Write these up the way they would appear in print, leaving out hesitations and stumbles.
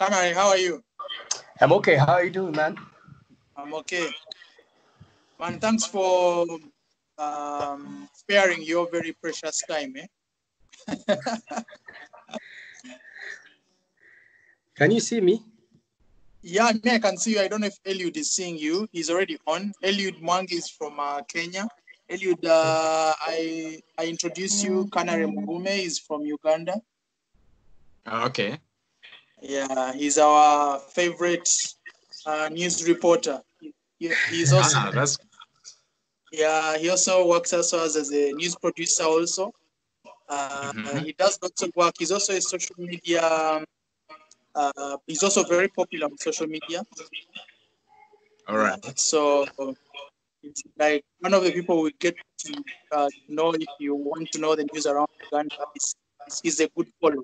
Canary, how are you? I'm okay. How are you doing, man? I'm okay. Man, thanks for sparing your very precious time, eh? Can you see me? Yeah, me, I can see you. I don't know if Eliud is seeing you. He's already on. Eliud Mwangi is from Kenya. Eliud, I introduce you. Canary Mugume is from Uganda. Okay. Yeah, he's our favorite news reporter. He's also that's yeah. He also works as a news producer. Also, he does lots of work. He's also a social media. He's also very popular on social media. all right. Yeah, so it's like one of the people we get to know if you want to know the news around Uganda. He's a good follow.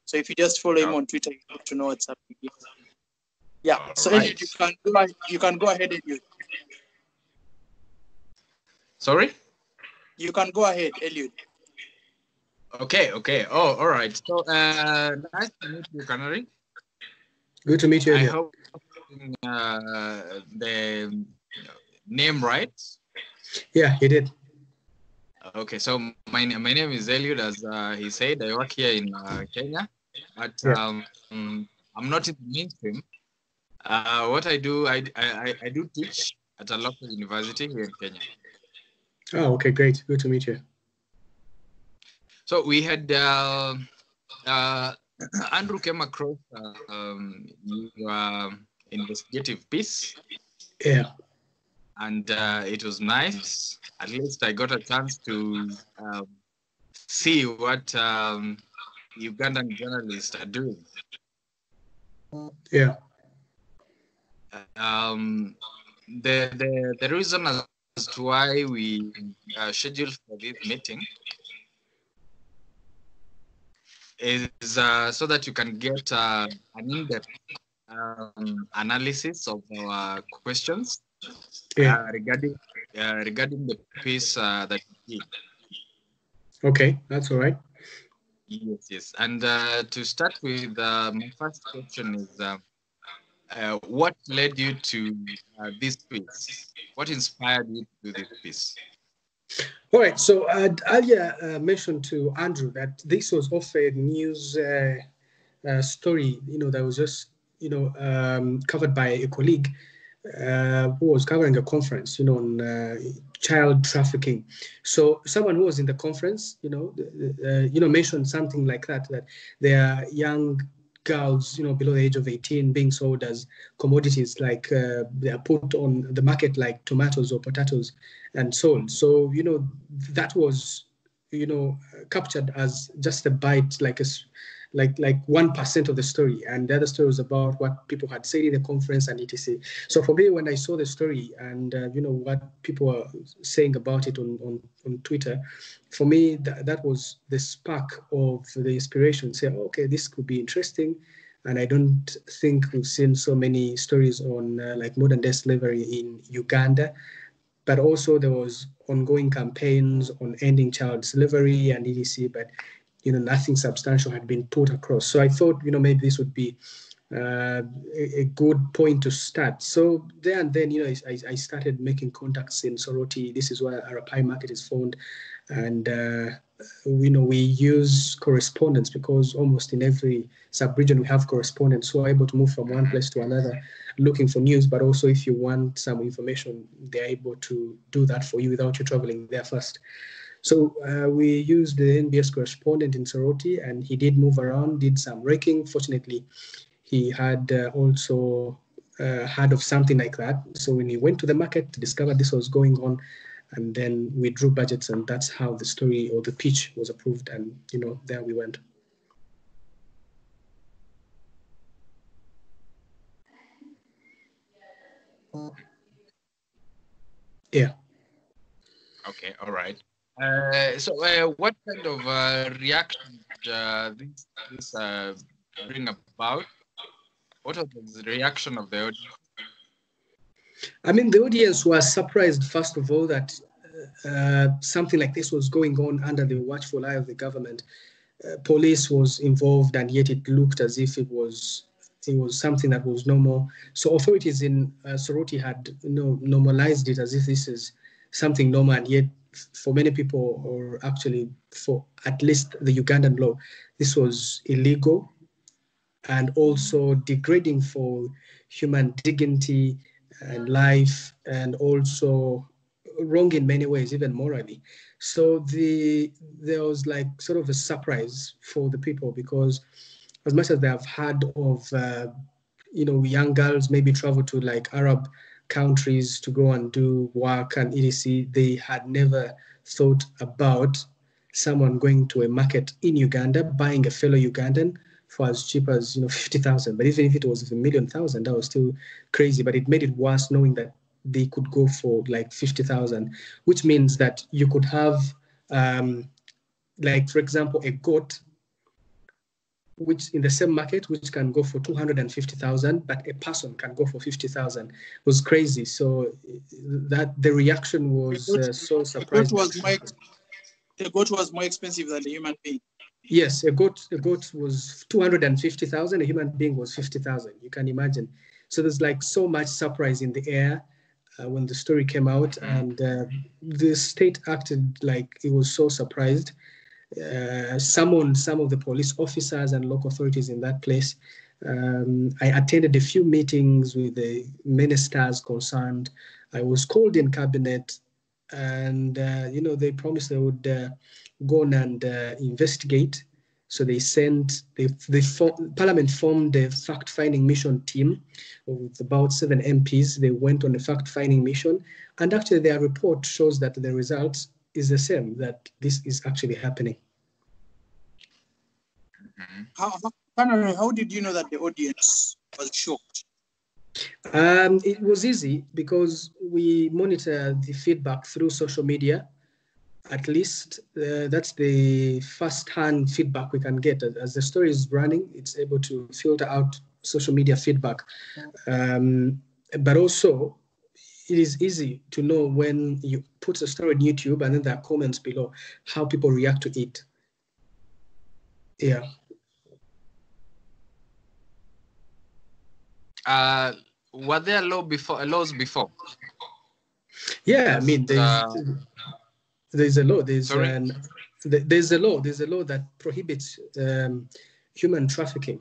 So if you just follow him on Twitter, you get to know what's happening. Yeah. So right. Eliud, you can go ahead, Eliud. Sorry? You can go ahead, Eliud. Okay. Oh, all right. So nice to meet you, Canary. Good to meet you. I Eliud. hope the name right. Yeah, he did. Okay, so my name is Eliud, as he said. I work here in Kenya, but I'm not in the mainstream. What I do, I do teach at a local university here in Kenya. Oh, okay, great. Good to meet you. So we had Andrew came across your investigative piece. Yeah. And it was nice. At least I got a chance to see what Ugandan journalists are doing. Yeah. The reason as to why we scheduled for this meeting is so that you can get an in-depth analysis of our questions regarding the piece that you did. Okay, that's all right. Yes. And to start with, my first question is, what led you to this piece? What inspired you to do this piece? All right. So earlier mentioned to Andrew that this was of a news story, that was just, covered by a colleague who was covering a conference, on child trafficking. So someone who was in the conference, mentioned something like that there are young girls, below the age of 18 being sold as commodities, like they are put on the market like tomatoes or potatoes and sold. So, that was, captured as just a bite, like 1% of the story, and the other story was about what people had said in the conference and etc. So for me, when I saw the story and what people were saying about it on Twitter, for me that was the spark of the inspiration. Say, okay, this could be interesting, and I don't think we've seen so many stories on like modern day slavery in Uganda, but also there was ongoing campaigns on ending child slavery and etc. But nothing substantial had been put across. So I thought, maybe this would be a good point to start. So there and then, I started making contacts in Soroti. This is where Arapai Market is found. And, we use correspondence because almost in every sub-region we have correspondence. So we're able to move from one place to another looking for news. But also if you want some information, they're able to do that for you without you traveling there first. So we used the NBS correspondent in Soroti, and he did move around, did some raking. Fortunately, he had also heard of something like that. So when he went to the market, discovered this was going on, and then we drew budgets, and that's how the story or the pitch was approved. And, there we went. Yeah. Okay, all right. So what kind of reaction this bring about? What was the reaction of the audience? I mean, the audience was surprised, first of all, that something like this was going on under the watchful eye of the government. Police was involved, and yet it looked as if it was it was something that was normal. So authorities in Soroti had normalized it as if this is something normal, and yet for many people, or actually for at least the Ugandan law, this was illegal and also degrading for human dignity and life, and also wrong in many ways, even morally. So there was like sort of a surprise for the people, because as much as they have heard of young girls maybe travel to like Arab countries to go and do work and etc., they had never thought about someone going to a market in Uganda, buying a fellow Ugandan for as cheap as 50,000. But even if it was a million thousand, that was still crazy. But it made it worse knowing that they could go for like 50,000, which means that you could have like, for example, a goat which in the same market, which can go for 250,000, but a person can go for 50,000, was crazy. So that the reaction was so surprising. The goat was more expensive than the human being. Yes, a goat was 250,000. A human being was 50,000. You can imagine. So there's like so much surprise in the air when the story came out, and the state acted like it was so surprised. Summoned some of the police officers and local authorities in that place. I attended a few meetings with the ministers concerned. I was called in cabinet, and they promised they would go on and investigate. So they Parliament formed a fact-finding mission team with about 7 MPs. They went on a fact-finding mission, and actually their report shows that the result is the same, that this is actually happening. How did you know that the audience was shocked? It was easy because we monitor the feedback through social media. At least that's the first-hand feedback we can get. As the story is running, it's able to filter out social media feedback. But also, it is easy to know when you put a story on YouTube and then there are comments below, how people react to it. Yeah. Were there laws before? Yeah, I mean, there's a law. There's a law that prohibits human trafficking.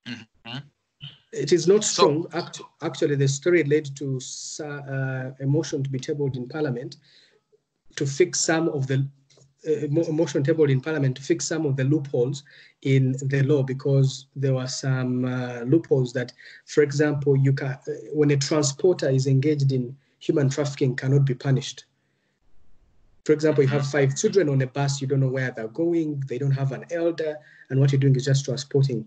Mm-hmm. It is not strong. Actually, the story led to a motion to be tabled in Parliament to fix some of the loopholes in the law, because there were some loopholes that, for example, when a transporter is engaged in human trafficking, cannot be punished. For example, you have 5 children on a bus, you don't know where they're going, they don't have an elder, and what you're doing is just transporting.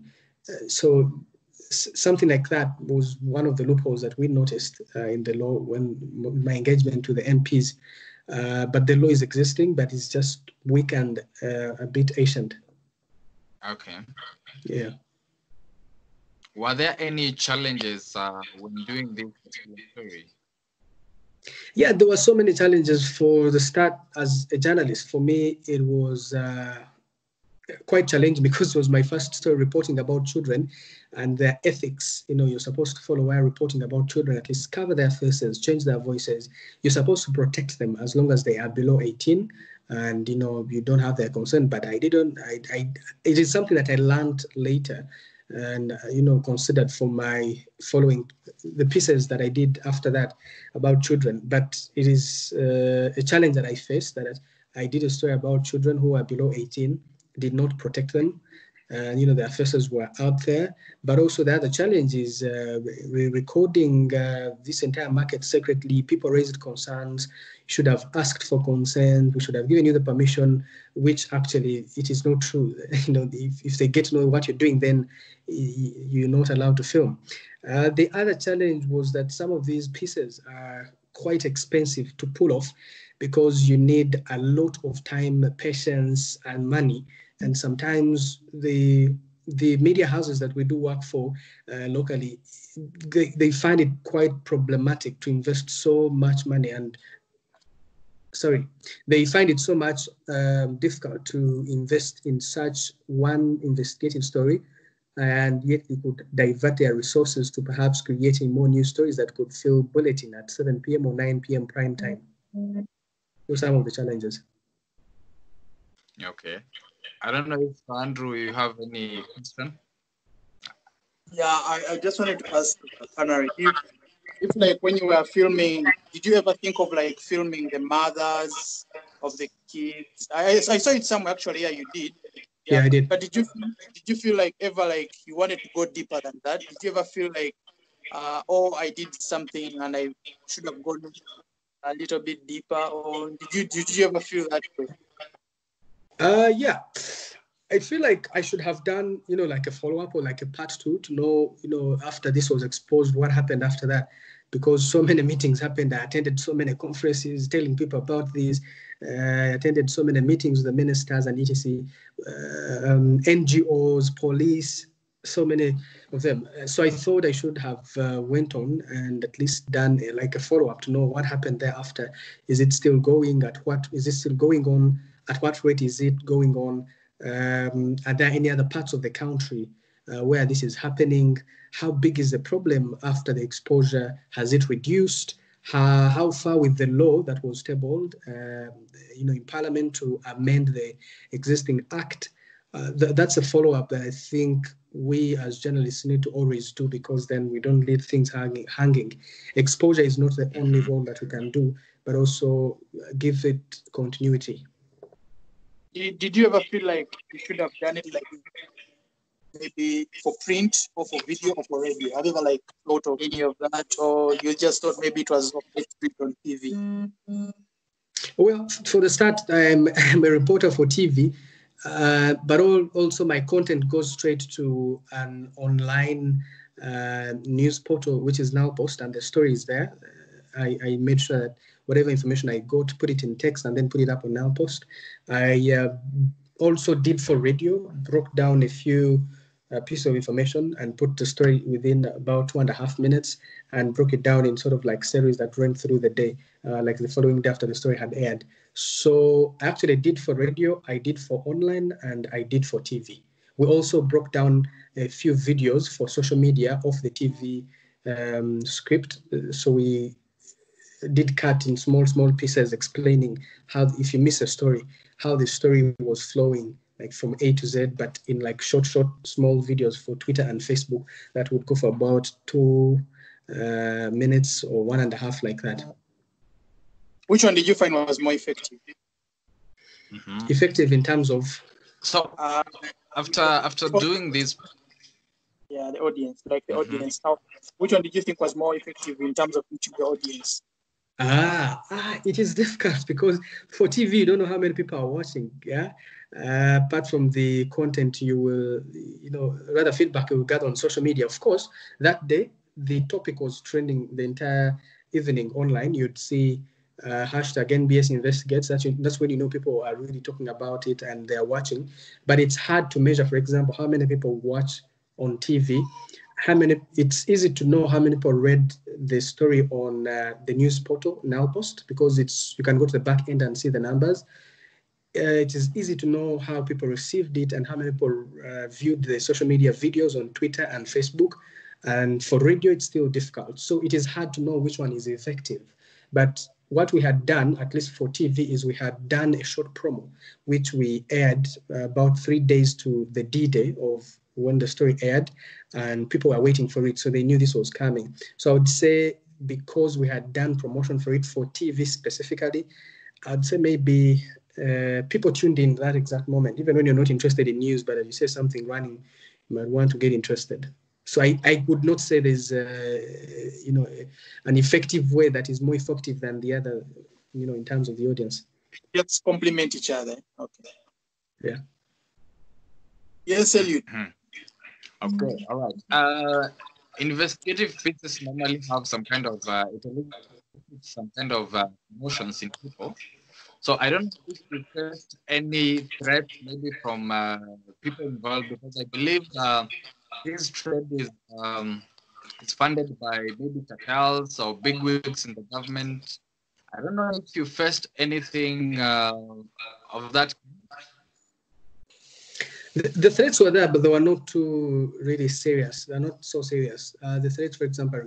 So something like that was one of the loopholes that we noticed in the law when my engagement to the MPs. But the law is existing, but it's just weak and a bit ancient. Okay. Yeah. Were there any challenges when doing this story? Yeah, there were so many challenges. For the start, as a journalist, for me, it was quite challenging because it was my first story reporting about children and their ethics. You're supposed to follow while reporting about children, at least cover their faces, change their voices. You're supposed to protect them as long as they are below 18 and, you don't have their consent. But I didn't. It is something that I learned later and, considered for my following the pieces that I did after that about children. But it is a challenge that I faced, that I did a story about children who are below 18, did not protect them. And, their faces were out there. But also the other challenge is recording this entire market secretly. People raised concerns. You should have asked for consent. We should have given you the permission, which actually it is not true. If they get to know what you're doing, then you're not allowed to film. The other challenge was that some of these pieces are quite expensive to pull off because you need a lot of time, patience, and money. And sometimes the media houses that we do work for locally, they find it quite problematic to invest so much money, and they find it so much difficult to invest in such one investigative story and yet they could divert their resources to perhaps creating more news stories that could fill bulletin at 7 p.m. or 9 p.m. prime time. Those are some of the challenges. Okay. I don't know if Andrew, you have any question? Yeah, I just wanted to ask Canary, if like when you were filming, did you ever think of like filming the mothers of the kids? I saw it somewhere actually. Yeah, you did. Yeah, I did. But did you feel like ever like you wanted to go deeper than that? Did you ever feel like, oh, I did something and I should have gone a little bit deeper, or did you ever feel that way? Yeah. I feel like I should have done, like a follow-up or like a part 2 to know, after this was exposed, what happened after that. Because so many meetings happened. I attended so many conferences telling people about this. I attended so many meetings with the ministers and etc. NGOs, police, so many of them. So I thought I should have went on and at least done like a follow-up to know what happened thereafter. Is it still going? Is it still going on? At what rate is it going on? Are there any other parts of the country where this is happening? How big is the problem after the exposure? Has it reduced? How far with the law that was tabled, in Parliament to amend the existing act? That's a follow-up that I think we as journalists need to always do, because then we don't leave things hanging. Exposure is not the only role that we can do, but also give it continuity. Did you ever feel like you should have done it like maybe for print or for video or for radio? Have you ever like thought of any of that, or you just thought maybe it was okay to do it on TV? Well, for the start, I'm a reporter for TV, but also my content goes straight to an online news portal, which is Now Post, and the story is there. I made sure that whatever information I got, put it in text and then put it up on Now Post. I also did for radio, broke down a few pieces of information and put the story within about 2.5 minutes and broke it down in sort of like series that ran through the day, like the following day after the story had aired. So I actually did for radio, I did for online, and I did for TV. We also broke down a few videos for social media of the TV script. So we did cut in small pieces explaining how, if you miss a story, how the story was flowing like from A to Z, but in like short small videos for Twitter and Facebook that would go for about 2 minutes or 1.5, like that. Which one did you find was more effective? Effective in terms of? So after doing this, yeah, the audience, like the audience, which one did you think was more effective in terms of reaching the audience? It is difficult because for TV you don't know how many people are watching. Yeah, apart from the content you will, rather feedback you will get on social media. Of course, that day the topic was trending the entire evening online. You'd see hashtag NBS investigates. That's when you know people are really talking about it and they're watching. But it's hard to measure, for example, how many people watch on TV. It's easy to know how many people read the story on the news portal Now Post, because you can go to the back end and see the numbers. It is easy to know how people received it and how many people viewed the social media videos on Twitter and Facebook. And for radio, it's still difficult. So it is hard to know which one is effective. But what we had done, at least for TV, is we had done a short promo, which we aired about 3 days to the D-Day of when the story aired, and people were waiting for it, so they knew this was coming. So I would say, because we had done promotion for it for TV specifically, I'd say maybe people tuned in that exact moment, even when you're not interested in news, but if you say something running, you might want to get interested. So I would not say there's an effective way that is more effective than the other, in terms of the audience. Just complement each other. Okay. Yeah. Yes, Eliud. Okay, all right. Investigative pieces normally have some kind of emotions in people. So I don't know if you faced any threat maybe from people involved, because I believe this trend is funded by maybe cartels or bigwigs in the government. I don't know if you faced anything of that. The threats were there, but they were not too really serious. They're not so serious. The threats, for example,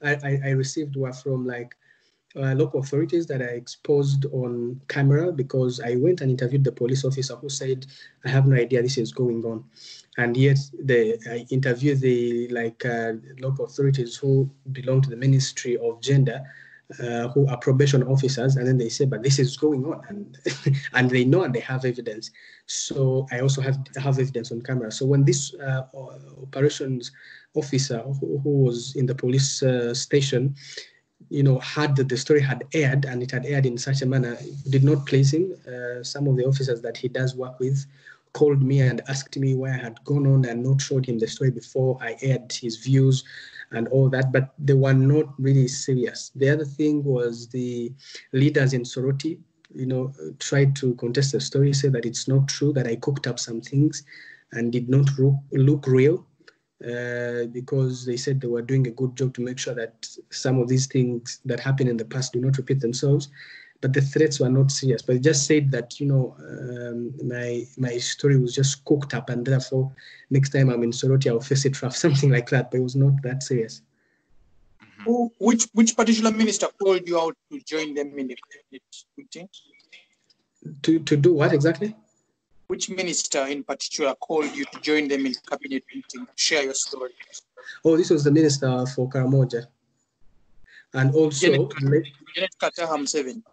I received were from like local authorities that I exposed on camera because I went and interviewed the police officer who said, I have no idea this is going on. And yet I interviewed the local authorities who belong to the Ministry of Gender, who are probation officers, and then they say, but this is going on, and and they know and they have evidence. So I also have evidence on camera. So when this operations officer who was in the police station, had the story had aired, and it had aired in such a manner, it did not please him. Some of the officers that he does work with called me and asked me why I had gone on and not showed him the story before I aired his views and all that, but they were not really serious. The other thing was the leaders in Soroti, tried to contest the story, say that it's not true, that I cooked up some things and did not look real. Because they said they were doing a good job to make sure that some of these things that happened in the past do not repeat themselves. But the threats were not serious. But they just said that, my story was just cooked up, and therefore next time I'm in Soroti, I'll face it rough, something like that. But it was not that serious. Which particular minister called you out to join them in the meeting? To do what exactly? Which minister in particular called you to join them in cabinet meeting to share your story? Oh, this was the minister for Karamoja. And also... Janet Kataham 7.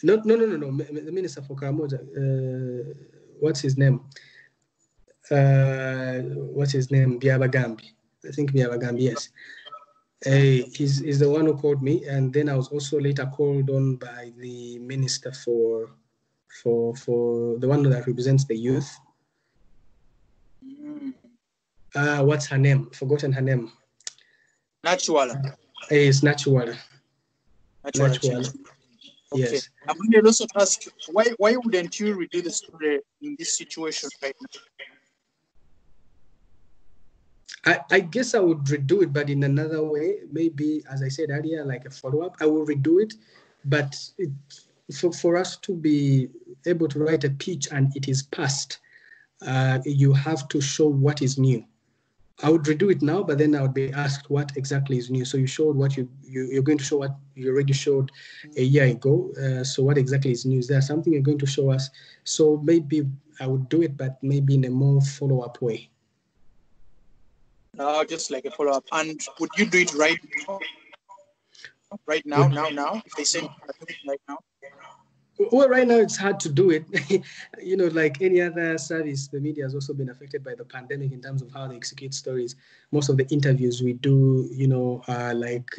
No. The minister for Karamoja. What's his name? Biabagambi. I think Biabagambi, yes. He's the one who called me. And then I was also later called on by the minister for the one that represents the youth. What's her name? Forgotten her name. Nachuala. It's Nachuala. Nachuala. Okay. Yes. I'm going to also ask you, why wouldn't you redo the story in this situation right now? I guess I would redo it, but in another way. Maybe, as I said earlier, like a follow-up. I will redo it, but for us to be able to write a pitch and it is passed, you have to show what is new. I would redo it now, but then I would be asked what exactly is new. So you showed what you're going to show what you already showed a year ago. So what exactly is new? Is there something you're going to show us? So maybe I would do it, but maybe in a more follow-up way. Just like a follow-up. And would you do it right now? Right now, now? If they send you right now? Well, right now it's hard to do it. Like any other service, the media has also been affected by the pandemic in terms of how they execute stories. Most of the interviews we do, are like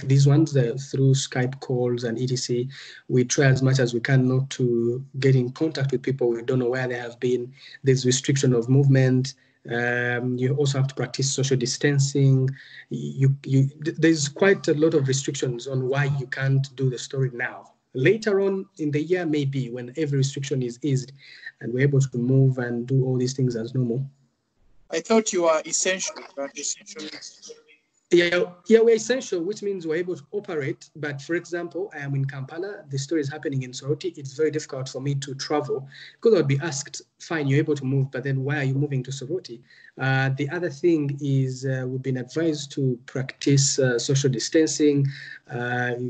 these ones through Skype calls and etc. We try as much as we can not to get in contact with people. We don't know where they have been. There's restriction of movement. You also have to practice social distancing. There's quite a lot of restrictions on why you can't do the story now. Later on in the year, maybe when every restriction is eased and we're able to move and do all these things as normal. I thought you are essential. Yeah, we're essential, which means we're able to operate. But for example, I am in Kampala. The story is happening in Soroti. It's very difficult for me to travel because I would be asked, fine, you're able to move, but then why are you moving to Soroti? The other thing is we've been advised to practice social distancing.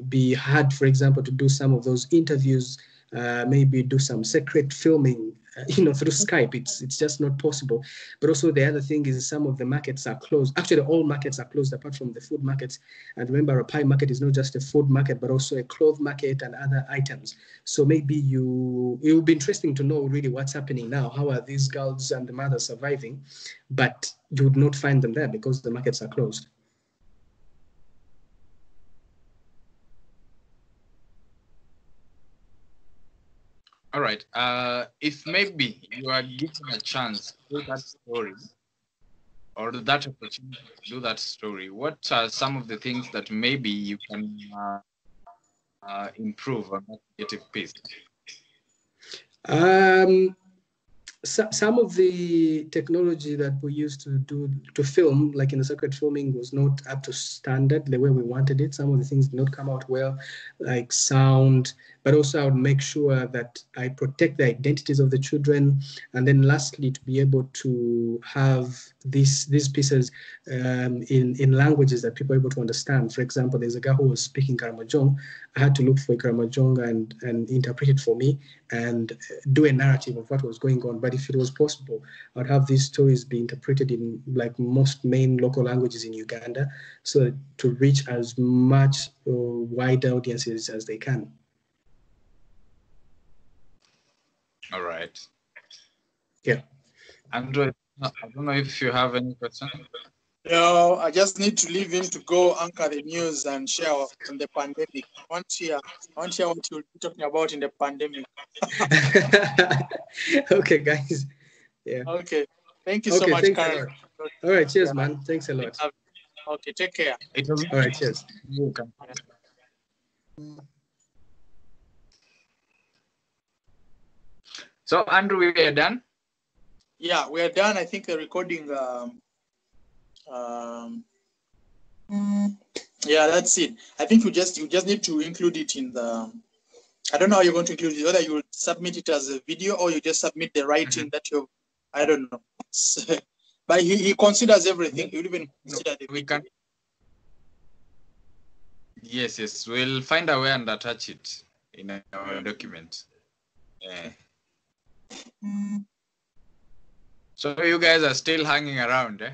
Be hard, for example, to do some of those interviews, maybe do some secret filming, through Skype. It's just not possible. But also the other thing is some of the markets are closed. Actually, all markets are closed apart from the food markets. And remember, a pie market is not just a food market, but also a cloth market and other items. So maybe it will be interesting to know really what's happening now. How are these girls and the mothers surviving? But you would not find them there because the markets are closed. All right. If maybe you are given a chance to do that story or that opportunity to do that story, what are some of the things that maybe you can improve on that creative piece? Some of the technology that we used to film, like in the secret filming, was not up to standard the way we wanted it. Some of the things did not come out well, like sound. but also I would make sure that I protect the identities of the children. And then lastly, to be able to have these pieces in languages that people are able to understand. For example, there's a guy who was speaking Karamojong. I had to look for Karamojong and interpret it for me and do a narrative of what was going on. But if it was possible, I would have these stories be interpreted in like most main local languages in Uganda, so to reach as much wide audiences as they can. All right. Yeah. Andrew, I don't know if you have any question. No, I just need to leave him to go anchor the news and share on the pandemic. I want to hear what you'll be talking about in the pandemic. Okay, guys. Yeah. Okay. Thank you so much, thanks Karen. a lot. All right, cheers, man. Thanks a lot. Okay, take care. All right, cheers. So, Andrew, we are done? Yeah, we are done. I think the recording. Yeah, that's it. I think you just need to include it in the. I don't know how you're going to include it. Whether you submit it as a video or you just submit the writing that you. I don't know. But he considers everything. He'll even consider the we video. can. Yes. We'll find a way and attach it in our document. Yeah. So you guys are still hanging around, eh?